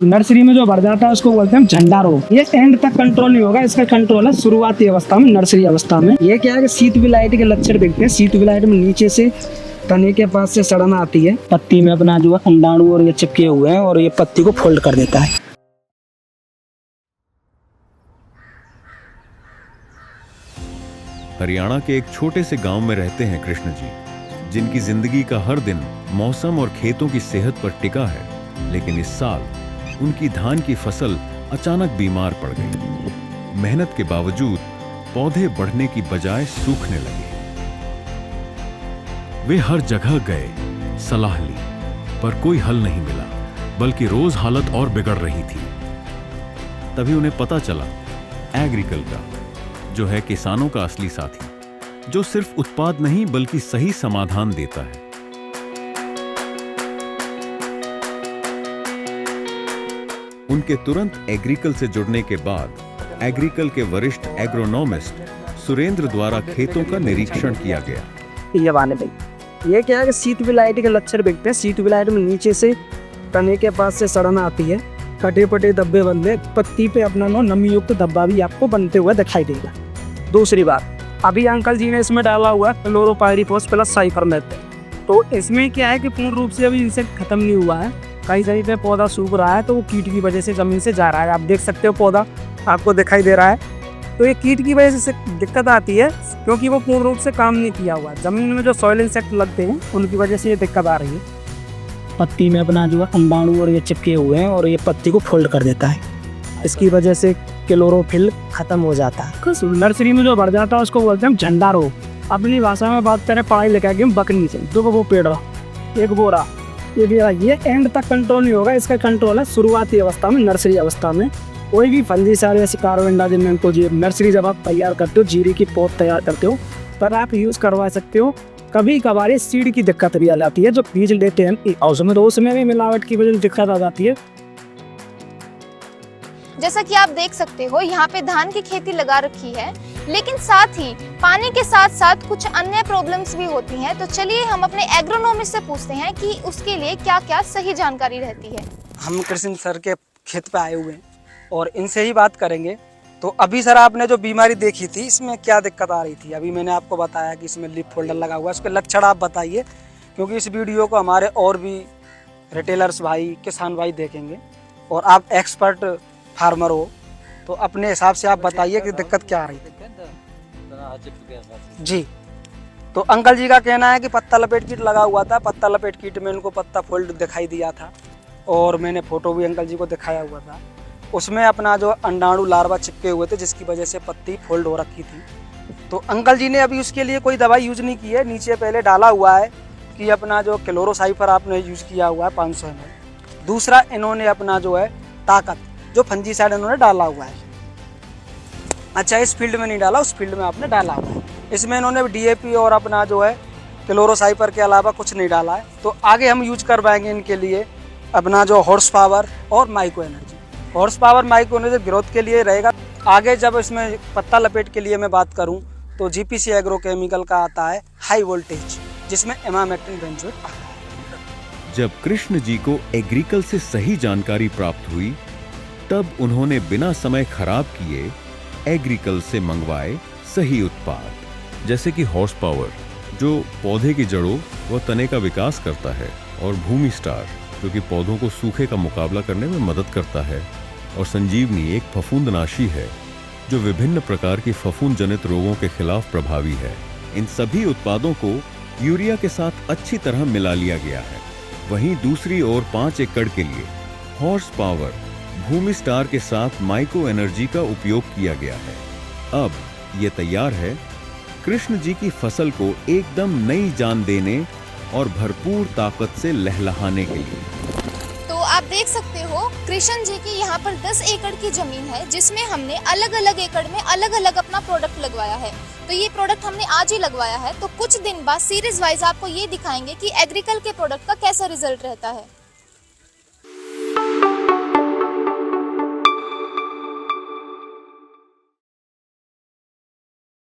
Nursery में जो बढ़ जाता है उसको बोलते हैं झंडा रोग। ये एंड तक कंट्रोल नहीं होगा, इसका कंट्रोल है शुरुआती अवस्था में, नर्सरी अवस्था में। ये क्या है कि शीत विलाइट के लक्षण दिखते हैं। शीत विलाइट में नीचे से तने के पास से सड़न आती है, पत्ती में अपना जो है अंडाणु और ये चिपके हुए हैं और ये पत्ती को फोल्ड कर देता है। हरियाणा के एक छोटे से गांव में रहते हैं कृष्ण जी, जिनकी जिंदगी का हर दिन मौसम और खेतों की सेहत पर टिका है। लेकिन इस साल उनकी धान की फसल अचानक बीमार पड़ गई। मेहनत के बावजूद पौधे बढ़ने की बजाय सूखने लगे। वे हर जगह गए, सलाह ली, पर कोई हल नहीं मिला, बल्कि रोज हालत और बिगड़ रही थी। तभी उन्हें पता चला एग्रीकल का, जो है किसानों का असली साथी, जो सिर्फ उत्पाद नहीं बल्कि सही समाधान देता है। उनके तुरंत एग्रीकल से जुड़ने के बाद एग्रीकल के वरिष्ठ एग्रोनॉमिस्ट सुरेंद्र द्वारा खेतों का निरीक्षण किया गया। ये वाले भाई, ये क्या है कि शीत विलाइट के लक्षण दिखते हैं। शीत विलाइट में नीचे से तने के पास से सड़न आती है, कटे पटे धब्बे बनते, पत्ती पे अपना नमी युक्त धब्बा भी आपको बनते हुए दिखाई देगा। दूसरी बात, अभी अंकल जी ने इसमें डाला हुआ क्लोरोपाइरीफॉस प्लस साइफरमेथ। तो इसमें क्या है कि पूर्ण रूप से अभी इनसे खत्म नहीं हुआ है। कई जगह पे पौधा सूख रहा है, तो वो कीट की वजह से जमीन से जा रहा है। आप देख सकते हो पौधा आपको दिखाई दे रहा है, तो ये कीट की वजह से दिक्कत आती है, क्योंकि वो पूर्ण रूप से काम नहीं किया हुआ। जमीन में जो सॉइल इंसेक्ट लगते हैं उनकी वजह से ये दिक्कत आ रही है। पत्ती में अपना जो है अंडाणु और ये चिपके हुए हैं और ये पत्ती को फोल्ड कर देता है। इसकी वजह से क्लोरोफिल खत्म हो जाता है। नर्सरी में जो बढ़ जाता है उसको बोलते हैं झंडा रोग। अपनी भाषा में बात करें पढ़ाई लिखा के बकरी से, दो वो पेड़ एक बोरा, ये भी ये एंड तक कंट्रोल नहीं होगा, इसका कंट्रोल है शुरुआती अवस्था में, नर्सरी अवस्था में। कोई भी फंजीसाइड या कार्बोंडा जिनको जी नर्सरी जब आप तैयार करते हो, जीरी की पौध तैयार करते हो, पर आप यूज़ करवा सकते हो। कभी कभार सीड की दिक्कत भी आ जाती है, जो बीज लेते हैं उसमें, तो उसमें भी मिलावट की वजह से दिक्कत आ जाती है। जैसा कि आप देख सकते हो, यहाँ पे धान की खेती लगा रखी है, लेकिन साथ ही पानी के साथ साथ कुछ अन्य प्रॉब्लम्स भी होती हैं। तो चलिए हम अपने एग्रोनॉमिस्ट से पूछते हैं कि उसके लिए क्या क्या सही जानकारी रहती है। हम कृष्ण सर के खेत पे आए हुए हैं और इनसे ही बात करेंगे। तो अभी सर आपने जो बीमारी देखी थी, इसमें क्या दिक्कत आ रही थी? अभी मैंने आपको बताया कि इसमें लीफ फोल्डर लगा हुआ है, उसके लक्षण आप बताइए, क्योंकि इस वीडियो को हमारे और भी रिटेलर्स भाई, किसान भाई देखेंगे और आप एक्सपर्ट फार्मर हो, तो अपने हिसाब से आप बताइए कि दिक्कत क्या आ रही थी। जी, तो अंकल जी का कहना है कि पत्ता लपेट कीट लगा हुआ था। पत्ता लपेट कीट में इनको पत्ता फोल्ड दिखाई दिया था और मैंने फोटो भी अंकल जी को दिखाया हुआ था। उसमें अपना जो अंडाणु लार्वा चिपके हुए थे, जिसकी वजह से पत्ती फोल्ड हो रखी थी। तो अंकल जी ने अभी उसके लिए कोई दवाई यूज नहीं की है। नीचे पहले डाला हुआ है कि अपना जो क्लोरोसाइफर आपने यूज किया हुआ है 500 ml। दूसरा इन्होंने अपना जो है ताकत, जो फंजीसाइड इन्होंने डाला हुआ है। अच्छा, इस फील्ड में नहीं डाला, उस फील्ड में आपने डाला हुआ है। इसमें इन्होंने डीएपी और अपना जो है क्लोरोसाइफर के अलावा कुछ नहीं डाला है। तो आगे हम यूज करवाएंगे इनके लिए अपना जो हॉर्स पावर और micro energy. Horse power micro energy growth के लिए रहेगा। आगे जब इसमें पत्ता लपेट के लिए मैं बात करूं, तो जीपीसी एग्रोकेमिकल का आता है हाई वोल्टेज, जिसमें इमामेक्टिन बेंजोएट आता है। जब कृष्ण जी को एग्रीकल से सही जानकारी प्राप्त हुई, तब उन्होंने बिना समय खराब किए एग्रीकल से मंगवाए सही उत्पाद, जैसे कि हॉर्स पावर, जो पौधे की जड़ों व तने का विकास करता है, और भूमि स्टार, जो कि पौधों को सूखे का मुकाबला करने में मदद करता है, और संजीवनी एक फफूंदनाशी है, जो विभिन्न प्रकार की फफूंद जनित रोगों के खिलाफ प्रभावी है। इन सभी उत्पादों को यूरिया के साथ अच्छी तरह मिला लिया गया है। वहीं दूसरी ओर 5 एकड़ के लिए हॉर्स पावर, भूमि स्टार के साथ माइक्रो एनर्जी का उपयोग किया गया है। अब ये तैयार है कृष्ण जी की फसल को एकदम नई जान देने और भरपूर ताकत से लहलहाने के लिए। तो आप देख सकते हो, कृष्ण जी की यहाँ पर 10 एकड़ की जमीन है, जिसमें हमने अलग अलग एकड़ में अलग अलग अपना प्रोडक्ट लगवाया है। तो ये प्रोडक्ट हमने आज ही लगवाया है, तो कुछ दिन बाद सीरीज वाइज आपको ये दिखाएंगे कि एग्रीकल के प्रोडक्ट का कैसा रिजल्ट रहता है।